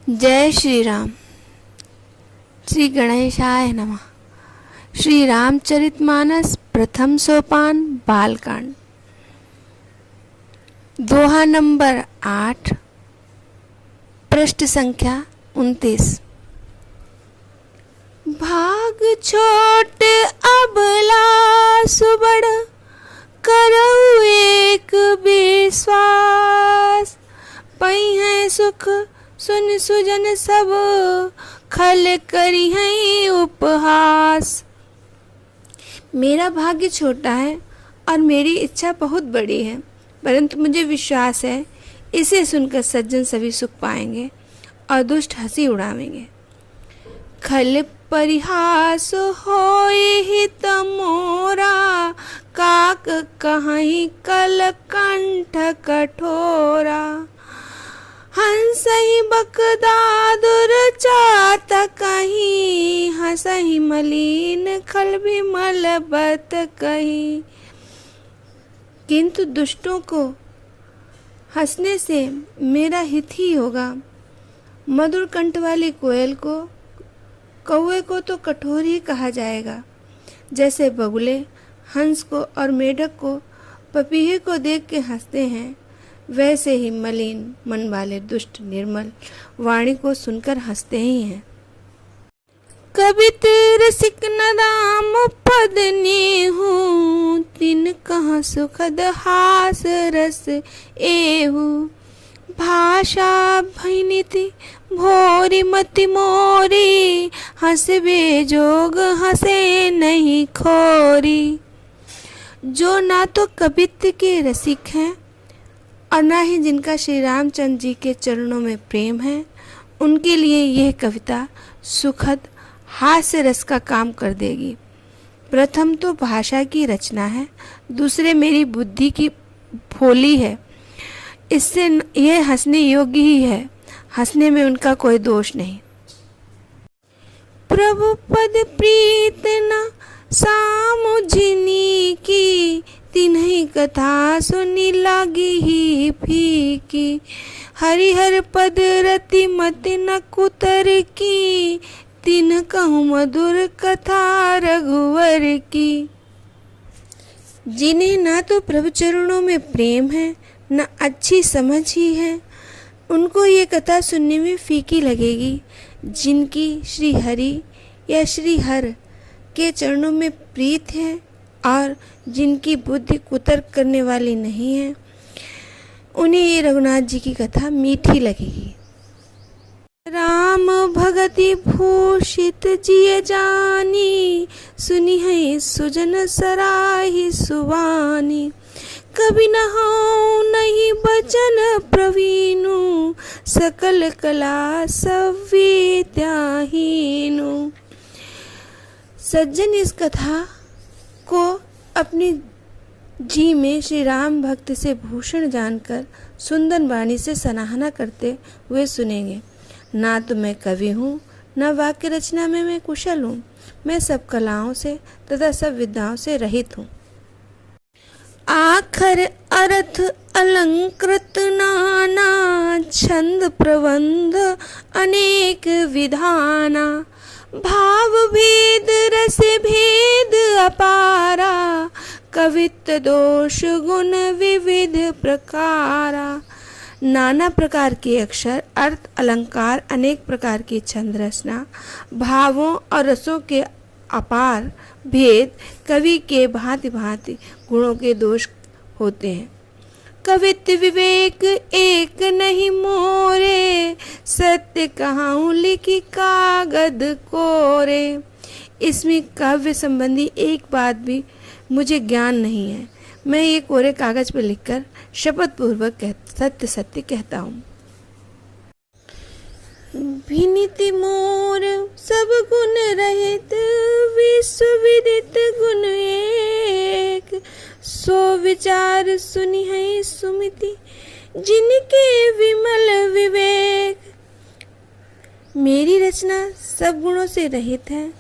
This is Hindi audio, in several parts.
जय श्री राम। श्री गणेशाय नमः। श्री रामचरितमानस प्रथम सोपान बालकांड, दोहा नंबर 8, पृष्ठ संख्या 29। भाग छोट अबला सुबड़, करऊ एक विश्वास। पई है सुख सुन सुजन सब, खल करी है उपहास। मेरा भाग्य छोटा है और मेरी इच्छा बहुत बड़ी है, परंतु मुझे विश्वास है इसे सुनकर सज्जन सभी सुख पाएंगे और दुष्ट हंसी उड़ावेंगे। खल परिहास होए हित मोरा, काक कहीं कल कंठ कठोरा। हंसहि बकदादुर चात कहीं, हंसहि मलिन खल विमल बत कहीं। किंतु दुष्टों को हंसने से मेरा हित ही होगा। मधुर कंठ वाली कोयल को, कौवे को तो कठोर ही कहा जाएगा। जैसे बगुले हंस को और मेढक को, पपीहे को देख के हंसते हैं, वैसे ही मलिन मन वाले दुष्ट निर्मल वाणी को सुनकर हंसते ही हैं। कबित रसिक नदाम पद नेहु, तिन कहाँ सुखद हास रस एहु। भाषा भैनिति भोरी मति मोरी, हंसबे जोग हंसे नहीं खोरी। जो ना तो कवित्व के रसिक हैं और ना ही जिनका श्री रामचंद्र जी के चरणों में प्रेम है, उनके लिए यह कविता सुखद हास्य रस का काम कर देगी। प्रथम तो भाषा की रचना है, दूसरे मेरी बुद्धि की भोली है, इससे यह हंसने योग्य ही है। हंसने में उनका कोई दोष नहीं। प्रभु पद प्रीत न सामुझनी की, तिन्हीं कथा सुनी लागी ही फीकी। हरिहर पद रति मति न कुतर की, तिन कहूँ मधुर कथा रघुवर की। जिन्हें ना तो प्रभु चरणों में प्रेम है न अच्छी समझ ही है, उनको ये कथा सुनने में फीकी लगेगी। जिनकी श्री हरि या श्री हर के चरणों में प्रीत है और जिनकी बुद्धि कुतर्क करने वाली नहीं है, उन्हें ये रघुनाथ जी की कथा मीठी लगेगी। राम भगति भूषित जिय जानी, सुनी है सुजन सराही सुवानी। कभी न हो नहीं बचन प्रवीणु, सकल कला सविद्याहीनु। सज्जन इस कथा को अपनी जी में श्री राम भक्त से भूषण जानकर सुंदर वाणी से सराहना करते हुए सुनेंगे। ना तो मैं कवि हूँ, न वाक्य रचना में मैं कुशल हूँ। मैं सब कलाओं से तथा सब विद्याओं से रहित हूँ। आखर अर्थ अलंकृत नाना, छंद प्रबंध अनेक विधाना। भाव भेद रस भेद अपारा, कवित्व दोष गुण विविध प्रकारा। नाना प्रकार के अक्षर, अर्थ, अलंकार, अनेक प्रकार की छंद रचना, भावों और रसों के अपार भेद, कवि के भांति भांति गुणों के दोष होते हैं। कवित्व विवेक एक नहीं मोरे, सत्य कहाऊँ लिखी कागद कोरे। इसमें काव्य संबंधी एक बात भी मुझे ज्ञान नहीं है। मैं ये कोरे कागज पर लिखकर शपथ पूर्वक सत्य सत्य कहता हूँ। विनीति मोर सब गुण रहित, विश्व विदित गुण एक। सो विचार सुनी है सुमिति, जिनके विमल विवेक। मेरी रचना सब गुणों से रहित है,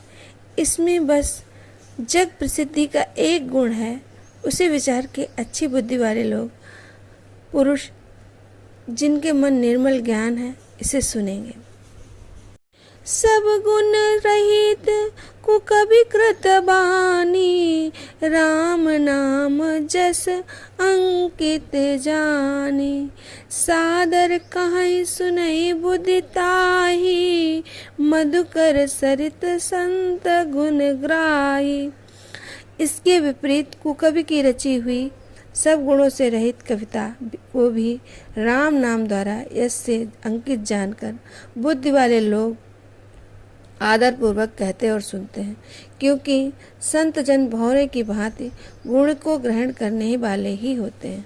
इसमें बस जग प्रसिद्धि का एक गुण है। उसे विचार के अच्छी बुद्धि वाले लोग, पुरुष जिनके मन निर्मल ज्ञान है, इसे सुनेंगे। सब गुण रहित कुकविकृत बानी, राम नाम जस अंकित जानी। सादर कहीं सुनई बुद्धि ताही, मधुकर सरित संत गुण ग्राही। इसके विपरीत कुकवि की रची हुई सब गुणों से रहित कविता को भी राम नाम द्वारा यश से अंकित जानकर बुद्धि वाले लोग आदर पूर्वक कहते और सुनते हैं, क्योंकि संत जन भौरे की भांति गुण को ग्रहण करने वाले ही होते हैं।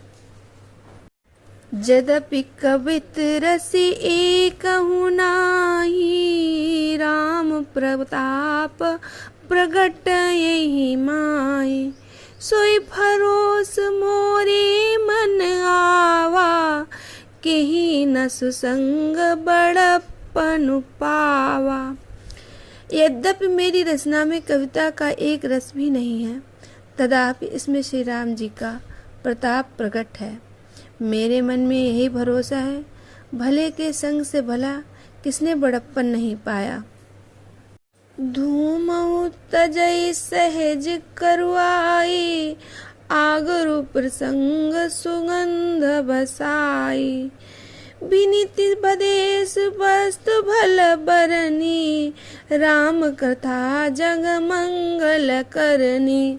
यद्यपि कवित रसि एकहु नाहि, राम प्रताप प्रगट यही माई। सोई भरोस मोरे मन आवा, केहि न सुसंग बड़पन पावा। यद्यपि मेरी रचना में कविता का एक रस भी नहीं है, तथापि इसमें श्री राम जी का प्रताप प्रकट है। मेरे मन में यही भरोसा है, भले के संग से भला किसने बड़प्पन नहीं पाया। धूमऊ तजई सहज करुआई, आगरु प्रसंग सुगंध बसाई। विनीति बदेश वस्तु भल बरनी, राम कथा जग मंगल करनी।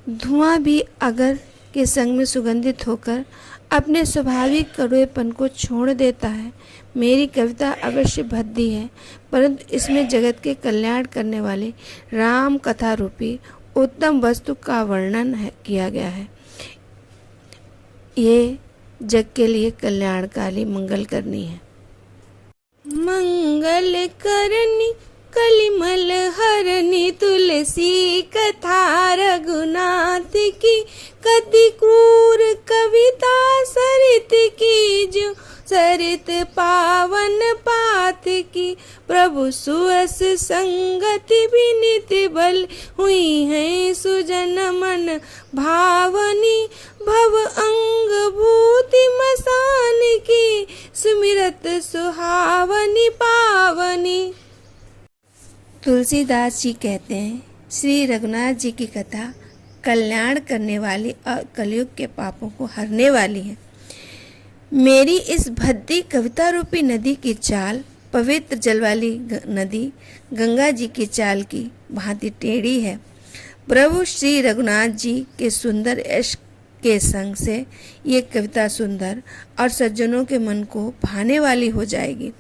धुआं भी अगर के संग में सुगंधित होकर अपने स्वाभाविक कड़वेपन को छोड़ देता है। मेरी कविता अवश्य भद्दी है, परंतु इसमें जगत के कल्याण करने वाले राम कथा रूपी उत्तम वस्तु का वर्णन किया गया है। ये जग के लिए कल्याणकारी मंगल करनी है। मंगल करनी कलिमल हरनी, तुलसी कथा रघुनाथ की। कति क्रूर कविता सरित की, जो सरित पावन पात की। प्रभु सुअस संगति विनित बल, हुई है सुजन मन भावनी। भव अंग भूति मसान की, सुमिरत सुहावनी पावनी। तुलसीदास जी कहते हैं, श्री रघुनाथ जी की कथा कल्याण करने वाली और कलयुग के पापों को हरने वाली है। मेरी इस भद्दी कविता रूपी नदी की चाल पवित्र जल वाली नदी गंगा जी की चाल की भांति टेढ़ी है। प्रभु श्री रघुनाथ जी के सुंदर यश के संग से ये कविता सुंदर और सज्जनों के मन को भाने वाली हो जाएगी।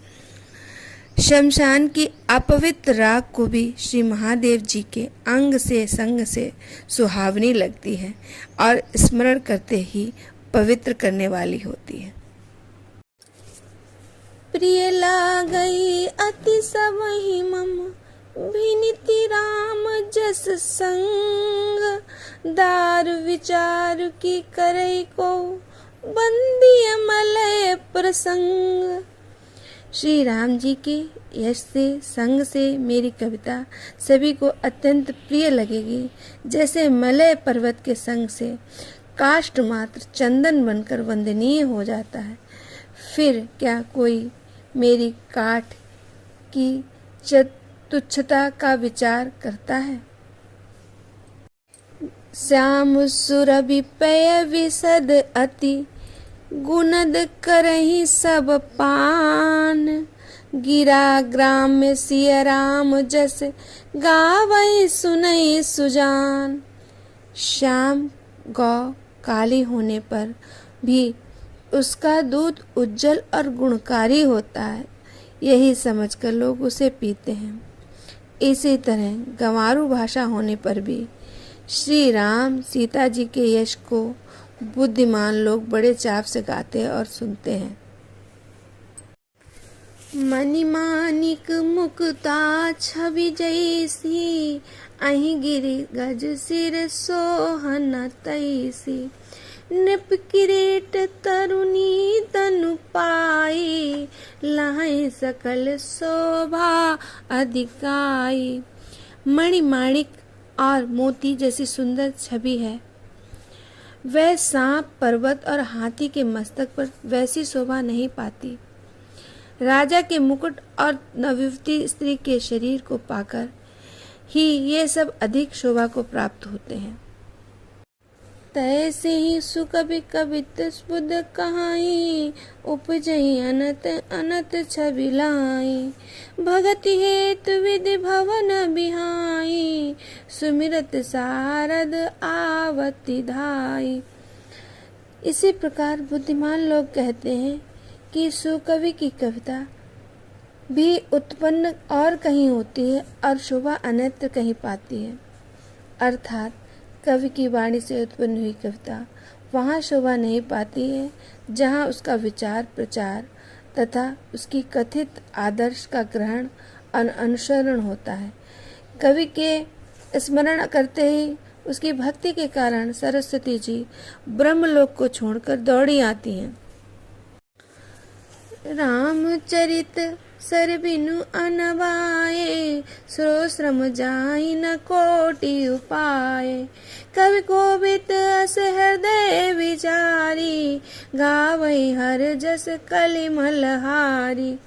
शमशान की अपवित्र राग को भी श्री महादेव जी के अंग से संग से सुहावनी लगती है और स्मरण करते ही पवित्र करने वाली होती है। प्रिय लागई अति सबहि मम, विनीति राम जस संग। दार विचार की करई को, बंदी मलय प्रसंग। श्री राम जी के यश से संग से मेरी कविता सभी को अत्यंत प्रिय लगेगी, जैसे मलय पर्वत के संग से काष्ठ मात्र चंदन बनकर वंदनीय हो जाता है। फिर क्या कोई मेरी काठ की तुच्छता का विचार करता है। श्याम सुरभि पय विशद अति, गुणद करहि सब पान। गिरा ग्राम में सिय राम जस, गावै सुनई सुजान। श्याम गौ काली होने पर भी उसका दूध उज्जवल और गुणकारी होता है, यही समझकर लोग उसे पीते हैं। इसी तरह गंवारू भाषा होने पर भी श्री राम सीता जी के यश को बुद्धिमान लोग बड़े चाव से गाते और सुनते हैं। मणिमाणिक मुक्ता छवि जैसी, अहि गिरि गज सिर सोहन तैसी। नृप किरीट तरुणी तनु पाई, लाहि सकल शोभा अधिकाई। मणिमाणिक और मोती जैसी सुंदर छवि है, वह सांप पर्वत और हाथी के मस्तक पर वैसी शोभा नहीं पाती। राजा के मुकुट और नवयुवती स्त्री के शरीर को पाकर ही ये सब अधिक शोभा को प्राप्त होते हैं। तैसे ही सुकवि कवित स्फुद कहाई, उपजई अनत अनत छवि लाई। भगति हेतु विधि भवन बिहाई, सुमिरत सारद आवति धाई। इसी प्रकार बुद्धिमान लोग कहते हैं कि सुकवि की कविता भी उत्पन्न और कहीं होती है और शोभा अन्यत्र कहीं पाती है। अर्थात कवि की वाणी से उत्पन्न हुई कविता वहाँ शोभा नहीं पाती है जहाँ उसका विचार प्रचार तथा उसकी कथित आदर्श का ग्रहण और अनुसरण होता है। कवि के स्मरण करते ही उसकी भक्ति के कारण सरस्वती जी ब्रह्मलोक को छोड़कर दौड़ी आती हैं। रामचरित सर बिनु अनवाए, श्रोश्रम जाई न कोटि उपाय। कवि कोविद अस हृदय विचारी, गावई हर जस कलिमल हारी।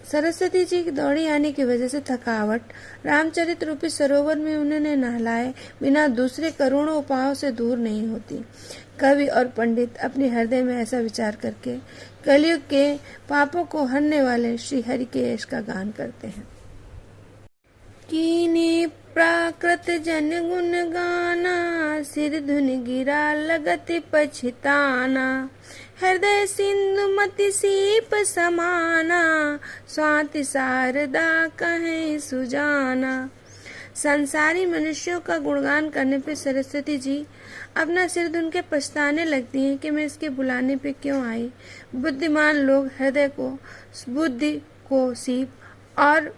सरस्वती जी की दौड़ी आने की वजह से थकावट रामचरित रूपी सरोवर में उन्होंने नहलाए बिना दूसरे करोड़ों उपायों से दूर नहीं होती। कवि और पंडित अपने हृदय में ऐसा विचार करके कलयुग के पापों को हरने वाले श्री हरि के यश का गान करते हैं। कीने प्राकृत जन गुण गाना, सिर धुन गिरा लगति पछताना। हृदय सिंधु मति सीप समाना, स्वाति शारदा कहें सुजाना। संसारी मनुष्यों का गुणगान करने पे सरस्वती जी अपना सिर धुन के पछताने लगती हैं कि मैं इसके बुलाने पे क्यों आई। बुद्धिमान लोग हृदय को बुद्धि को सीप और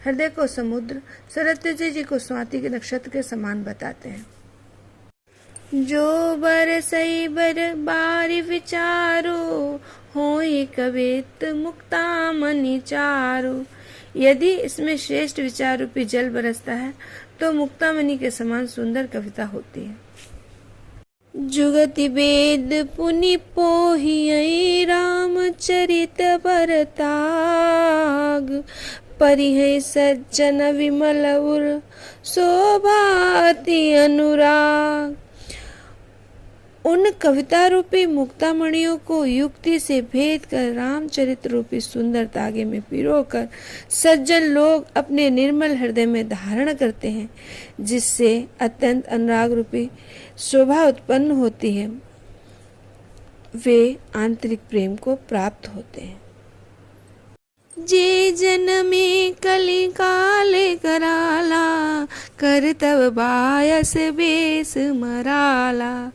हृदय को समुद्र, सरस्वती जी को स्वाति के नक्षत्र के समान बताते हैं। जो बर सही बर बारी विचारो, होई कवित मुक्ता मनि चारो। यदि इसमें श्रेष्ठ विचार रूपी जल बरसता है तो मुक्तामणि के समान सुंदर कविता होती है। जुगति वेद पुनि पोहियै, रामचरित बरताग। परिहै सज्जन विमल उर, शोभाति अनुराग। उन कविता रूपी मुक्तामणियों को युक्ति से भेद कर रामचरित रूपी सुंदर तागे में पिरोकर सज्जन लोग अपने निर्मल हृदय में धारण करते हैं, जिससे अत्यंत अनुराग रूपी शोभा उत्पन्न होती है। वे आंतरिक प्रेम को प्राप्त होते हैं। जे जन में कलि काल कराला, कर तब बायस बेस मराला।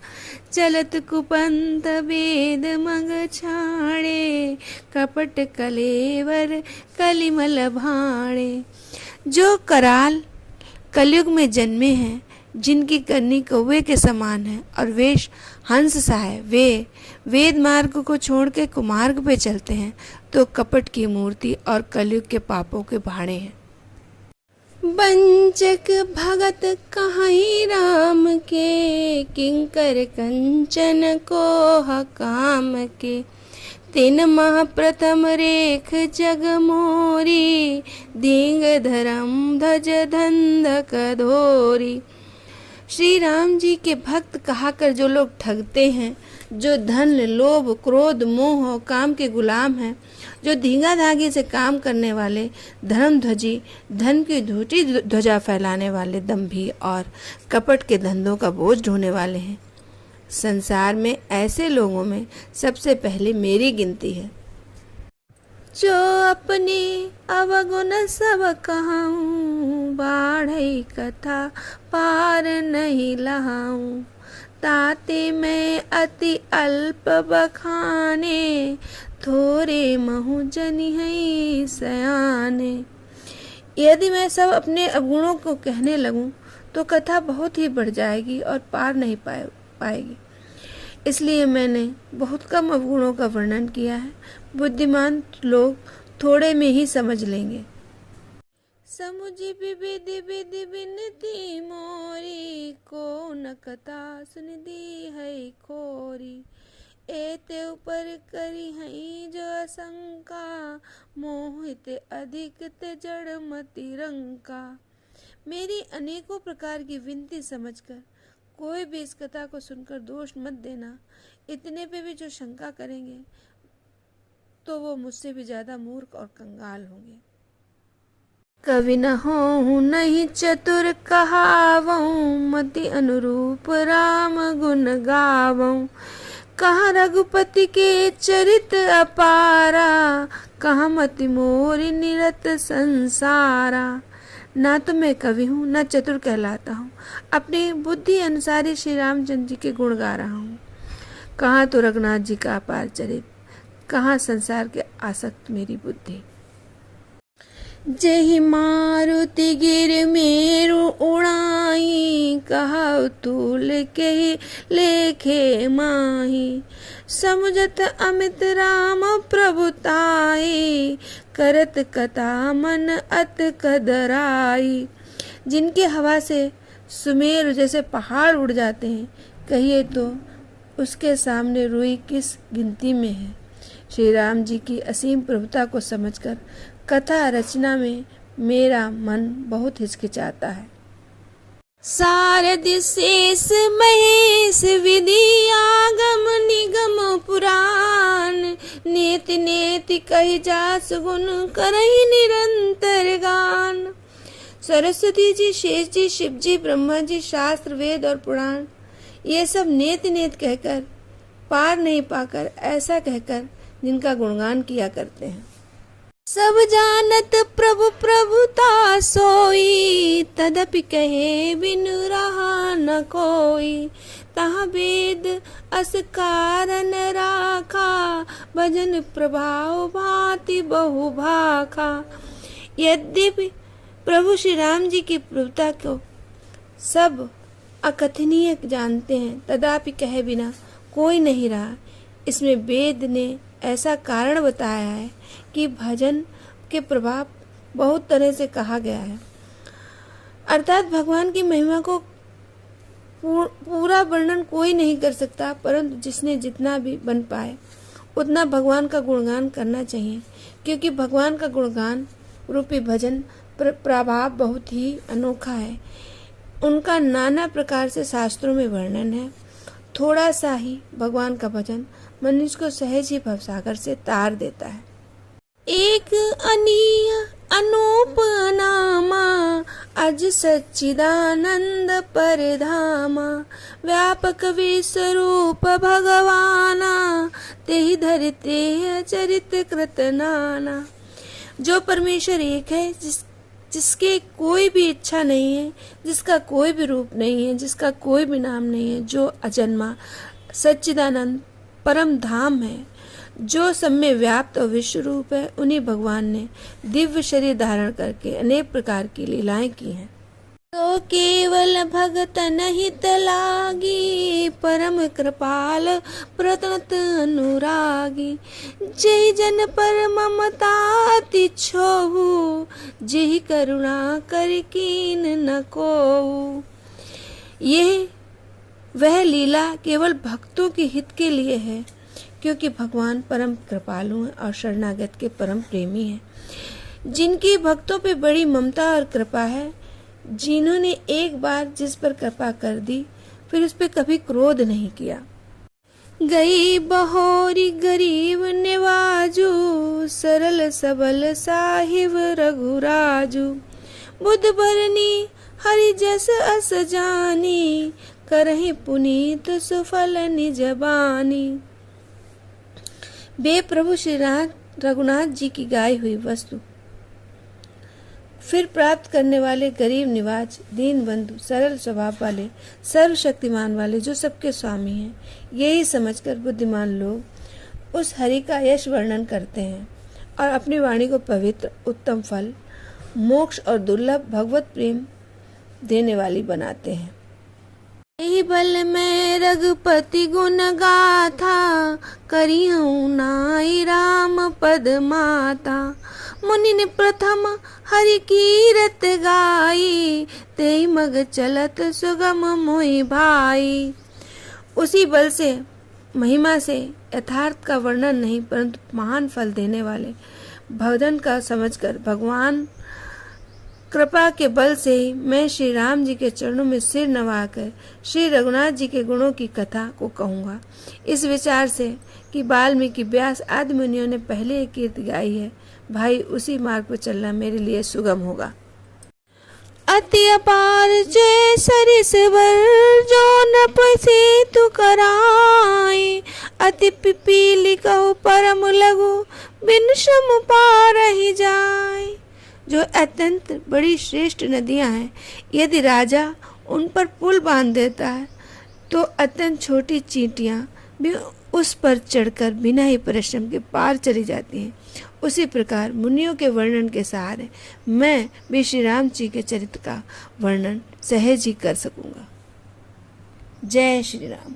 चलत कुपंत वेद मग छाणे, कपट कलेवर कलिमल भाणे। जो कराल कलयुग में जन्मे हैं, जिनकी करनी कौवे के समान है और वेश हंस सा है, वे वेद मार्ग को छोड़ के कुमार्ग पे चलते हैं तो कपट की मूर्ति और कलयुग के पापों के भाड़े हैं। बंचक भगत कहाई राम के, किंकर कंचन को काम के। तीन माह प्रथम रेख जग मोरी, दींग धर्म ध्वज धंधक धोरी। श्री राम जी के भक्त कहाकर जो लोग ठगते हैं, जो धन लोभ क्रोध मोह और काम के गुलाम हैं, जो धींगा धागे से काम करने वाले, धर्म ध्वजी धन की झूठी ध्वजा फैलाने वाले, दंभी और कपट के धंधों का बोझ ढोने वाले हैं, संसार में ऐसे लोगों में सबसे पहले मेरी गिनती है। जो अपने अवगुण सब कहाऊं, बाढ़ई कथा पार नहीं लहाऊं। ताते मैं अति अल्प बखाने, थोरे महु जनि है सयाने। यदि मैं सब अपने अवगुणों को कहने लगूं तो कथा बहुत ही बढ़ जाएगी और पार नहीं पाएगी। इसलिए मैंने बहुत कम अवगुणों का वर्णन किया है। बुद्धिमान लोग थोड़े में ही समझ लेंगे। समुझि विधि विधि बिनती मोरी, को न कथा सुन दी है खोरी। एते ऊपर करी हई जो आशंका, मोहित अधिक ते जड़ मति रंका। मेरी अनेकों प्रकार की विनती समझकर कोई भी इस कथा को सुनकर दोष मत देना। इतने पे भी जो शंका करेंगे तो वो मुझसे भी ज्यादा मूर्ख और कंगाल होंगे। कवि न होऊं नहीं चतुर कहावऊं, मति अनुरूप राम गुण गावऊं। कहाँ रघुपति के चरित अपारा, कहाँ मति मोरी निरत संसारा। ना तो मैं कवि हूँ न चतुर कहलाता हूँ, अपनी बुद्धि अनुसार ही श्री रामचंद्र जी के गुण गा रहा हूँ। कहाँ तो रघुनाथ जी का अपार चरित, कहाँ संसार के आसक्त मेरी बुद्धि। जेहि मारुति गिर मेरु उड़ाई, कहा तूल के लेखे माही। समुझत अमित राम प्रभुताई, करत कथा मन अत कदराई। जिनके हवा से सुमेरु जैसे पहाड़ उड़ जाते हैं, कहिए तो उसके सामने रुई किस गिनती में है। श्री राम जी की असीम प्रभुता को समझकर कथा रचना में मेरा मन बहुत हिचकिचाता है। सारद शेष महेश विधि आगम निगम पुराण, नेति नेति कहि जास गुण करहि निरंतर गान। सरस्वती जी, शेष जी, शिव जी, ब्रह्मा जी, शास्त्र वेद और पुराण ये सब नेति नेत कहकर पार नहीं पाकर ऐसा कहकर जिनका गुणगान किया करते हैं। सब जानत प्रभु प्रभुता सोई, तदपि कहे बिनु रहा न कोई। तहाँ वेद अस कारण राखा, भजन प्रभाव भांति बहु भाखा। यद्यपि प्रभु श्री राम जी की प्रभुता को सब अकथनीय जानते हैं, तदापि कहे बिना कोई नहीं रहा। इसमें वेद ने ऐसा कारण बताया है कि भजन के प्रभाव बहुत तरह से कहा गया है, अर्थात भगवान की महिमा को पूरा वर्णन कोई नहीं कर सकता, परंतु जिसने जितना भी बन पाए उतना भगवान का गुणगान करना चाहिए, क्योंकि भगवान का गुणगान रूपी भजन प्रभाव बहुत ही अनोखा है। उनका नाना प्रकार से शास्त्रों में वर्णन है। थोड़ा सा ही भगवान का भजन मनुष्य को सहज ही भवसागर से तार देता है। एक अनीय अनूप नामा, अज सच्चिदानंद परधामा। व्यापक विश्वरूप भगवाना, तेहि धरते चरित कृत नाना। जो परमेश्वर एक है, जिसके कोई भी इच्छा नहीं है, जिसका कोई भी रूप नहीं है, जिसका कोई भी नाम नहीं है, जो अजन्मा सच्चिदानंद परम धाम है, जो सब में व्याप्त और विश्व रूप है, उन्हीं भगवान ने दिव्य शरीर धारण करके अनेक प्रकार की लीलाएं की हैं। तो केवल भगत नहीं लागी, परम कृपाल प्रतनत अनुरागी। जय जन पर ममता अति छोहु, जय करुणा कर कीन न कोहु। ये वह लीला केवल भक्तों के हित के लिए है, क्योंकि भगवान परम कृपालु हैं और शरणागत के परम प्रेमी हैं। जिनकी भक्तों पे बड़ी ममता और कृपा है, जिन्होंने एक बार जिस पर कृपा कर दी फिर उस पर कभी क्रोध नहीं किया। गई बहोरी गरीब निवाजू, सरल सबल साहिब रघुराजू। बुध बरनी हरि जस अस जानी, करहि पुनीत सुफल निज बानी। बे प्रभु श्री रघुनाथ जी की गाई हुई वस्तु फिर प्राप्त करने वाले गरीब निवाज, दीन बंधु, सरल स्वभाव वाले, सर्वशक्तिमान वाले, जो सबके स्वामी हैं, यही समझकर बुद्धिमान लोग उस हरि का यश वर्णन करते हैं और अपनी वाणी को पवित्र, उत्तम फल, मोक्ष और दुर्लभ भगवत प्रेम देने वाली बनाते हैं। यही बल में रघुपति गुण गाथा, करी हूँ नाई राम पद माता। मुनि ने प्रथम हरि कीरत गाई, तेई मग चलत सुगम मोहि भाई। उसी बल से महिमा से यथार्थ का वर्णन नहीं परंतु महान फल देने वाले भजन का समझकर भगवान कृपा के बल से ही मैं श्री राम जी के चरणों में सिर नवाकर श्री रघुनाथ जी के गुणों की कथा को कहूँगा, इस विचार से कि वाल्मीकि व्यास आदि मुनियों ने पहले ये कीर्ति गाई है। भाई उसी मार्ग पर चलना मेरे लिए सुगम होगा। अति अपार जय सरिसवर जो न पसी तु कराए, अति पिपीली कहु परम लघु बिन श्रम पार ही जाए। जो अत्यंत बड़ी श्रेष्ठ नदियां हैं, यदि राजा उन पर पुल बांध देता है तो अत्यंत छोटी चींटियां भी उस पर चढ़कर बिना ही परिश्रम के पार चली जाती हैं। उसी प्रकार मुनियों के वर्णन के सहारे मैं भी श्री राम जी के चरित्र का वर्णन सहज ही कर सकूंगा। जय श्री राम।